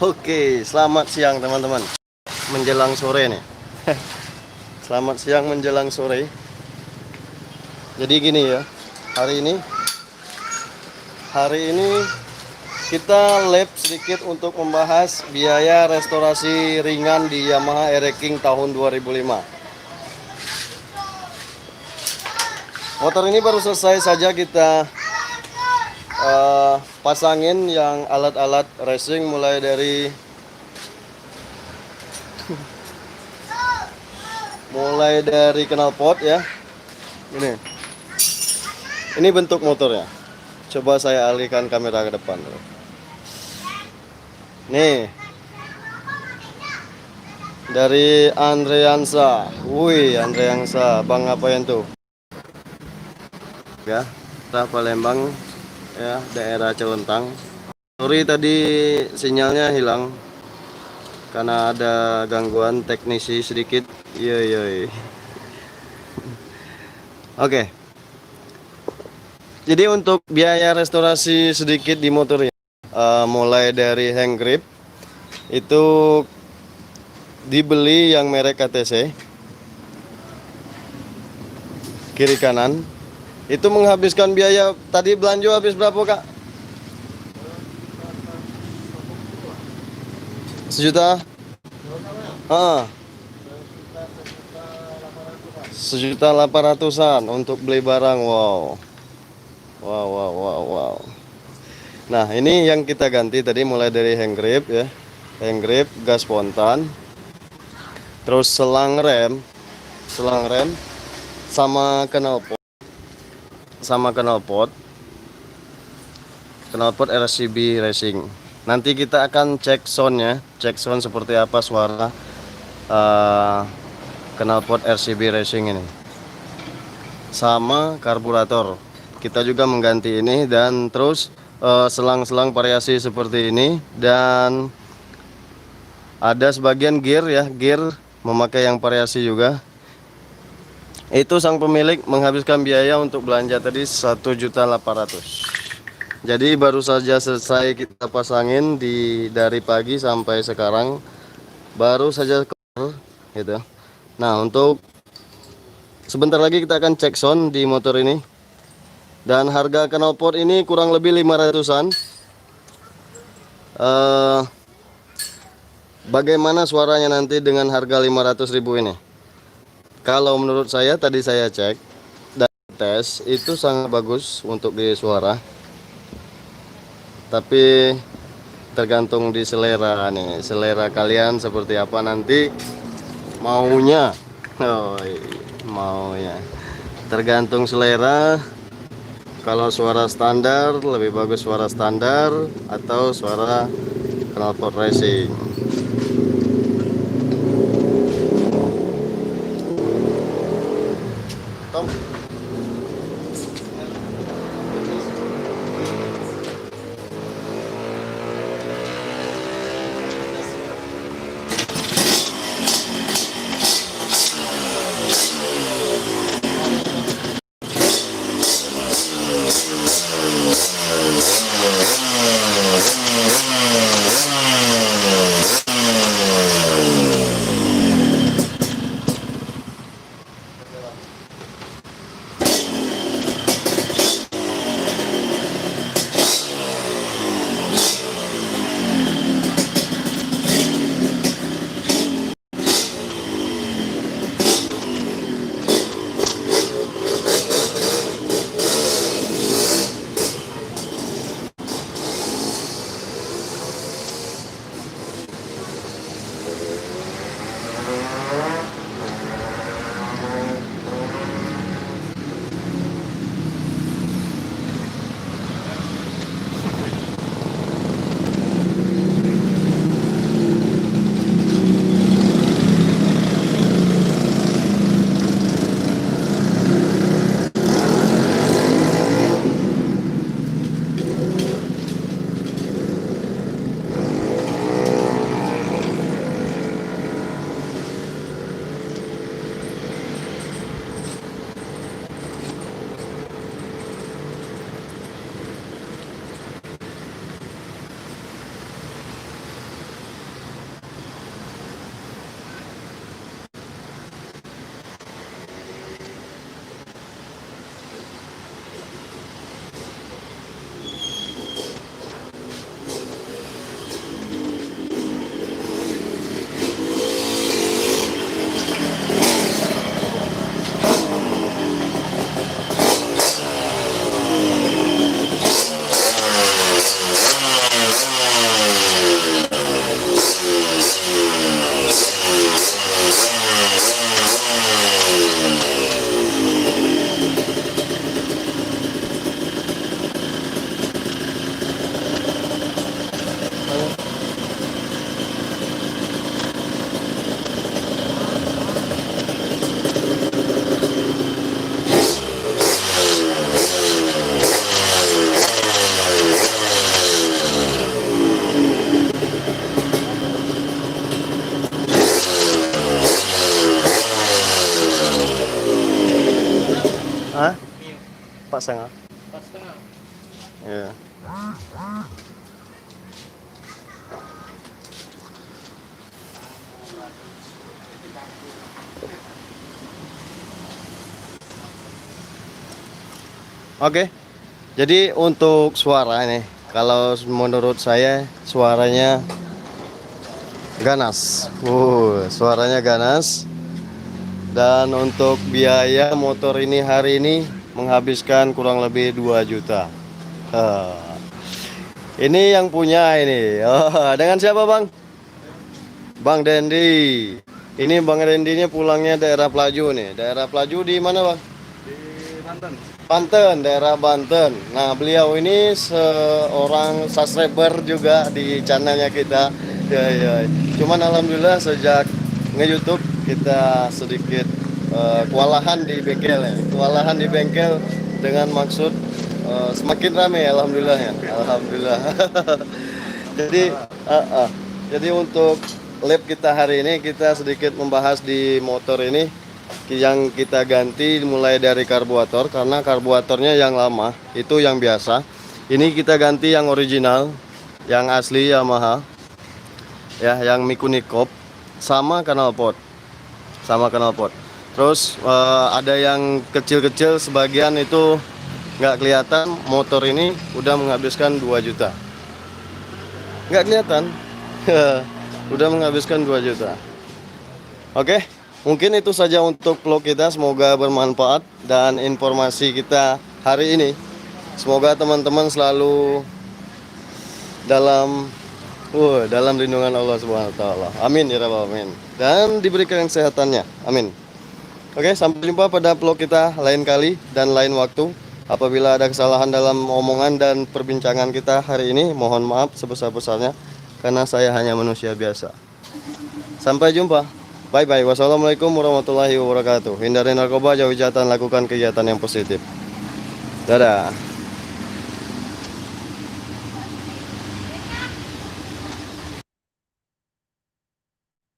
Oke, selamat siang teman-teman. Menjelang sore nih. Selamat siang menjelang sore. Jadi gini ya, hari ini kita lab sedikit untuk membahas biaya restorasi ringan di Yamaha Air King tahun 2005. Motor ini baru selesai saja kita pasangin yang alat-alat racing, mulai dari knalpot ya. Ini bentuk motornya. Coba saya alihkan kamera ke depan. Nih, dari Andreansa. Wih, Andreansa, Bang ngapain tuh? Ya, kita Palembang ya, daerah Celentang. Sorry tadi sinyalnya hilang karena ada gangguan teknisi sedikit. Iya. Oke. Jadi untuk biaya restorasi sedikit di motor ini, mulai dari hang grip itu dibeli yang merek KTC kiri kanan, itu menghabiskan biaya. Tadi belanja habis berapa Kak? 1 juta? 1.800.000-an untuk beli barang. Wow. Nah, ini yang kita ganti tadi, mulai dari hang grip ya, hang grip, gas spontan, terus selang rem sama knalpot RCB Racing. Nanti kita akan cek soundnya, seperti apa suara knalpot RCB Racing ini, sama karburator. Kita juga mengganti ini, dan terus selang-selang variasi seperti ini, dan ada sebagian gear ya, memakai yang variasi juga. Itu sang pemilik menghabiskan biaya untuk belanja tadi 1.800.000. Jadi baru saja selesai kita pasangin dari pagi sampai sekarang, baru saja gitu. Nah, untuk sebentar lagi kita akan cek sound di motor ini. Dan harga knalpot ini kurang lebih 500-an. Bagaimana suaranya nanti dengan harga 500.000 ini? Kalau menurut saya, tadi saya cek dan tes, itu sangat bagus untuk di suara. Tapi tergantung di selera nih. Selera kalian seperti apa nanti maunya. Tergantung selera. Kalau suara standar, lebih bagus suara standar atau suara knalpot racing. Tom. Hah? 4,5. Ya. Oke. Jadi untuk suara ini, kalau menurut saya suaranya ganas. Suaranya ganas. Dan untuk biaya motor ini hari ini menghabiskan kurang lebih 2 juta. Eh, Ini yang punya ini. Dengan siapa, Bang? Bang Dendi. Ini Bang Dendi ini pulangnya daerah Pelaju nih. Daerah Pelaju di mana, Bang? Di Banten. Banten, daerah Banten. Nah, beliau ini seorang subscriber juga di channelnya kita. Ya, ya. Cuman alhamdulillah sejak nge-YouTube kita sedikit kewalahan di bengkel ya. Kewalahan di bengkel dengan maksud semakin ramai alhamdulillah ya. Alhamdulillah. Jadi jadi untuk lab kita hari ini kita sedikit membahas di motor ini yang kita ganti mulai dari karbuator karena karbuatornya yang lama itu yang biasa. Ini kita ganti yang original, yang asli Yamaha. Ya, yang Mikunikop sama knalpot. Sama knalpot. Terus ada yang kecil-kecil sebagian itu nggak kelihatan. Motor ini udah menghabiskan 2 juta. Nggak kelihatan. Udah menghabiskan 2 juta. Oke, mungkin itu saja untuk vlog kita. Semoga bermanfaat dan informasi kita hari ini. Semoga teman-teman selalu dalam dalam lindungan Allah Subhanahu wa taala. Amin ya rabbal alamin. Dan diberikan kesehatannya. Amin. Oke, sampai jumpa pada vlog kita lain kali dan lain waktu. Apabila ada kesalahan dalam omongan dan perbincangan kita hari ini, mohon maaf sebesar-besarnya karena saya hanya manusia biasa. Sampai jumpa. Bye bye. Wassalamualaikum warahmatullahi wabarakatuh. Hindari narkoba, jauhi kejahatan, lakukan kegiatan yang positif. Dadah.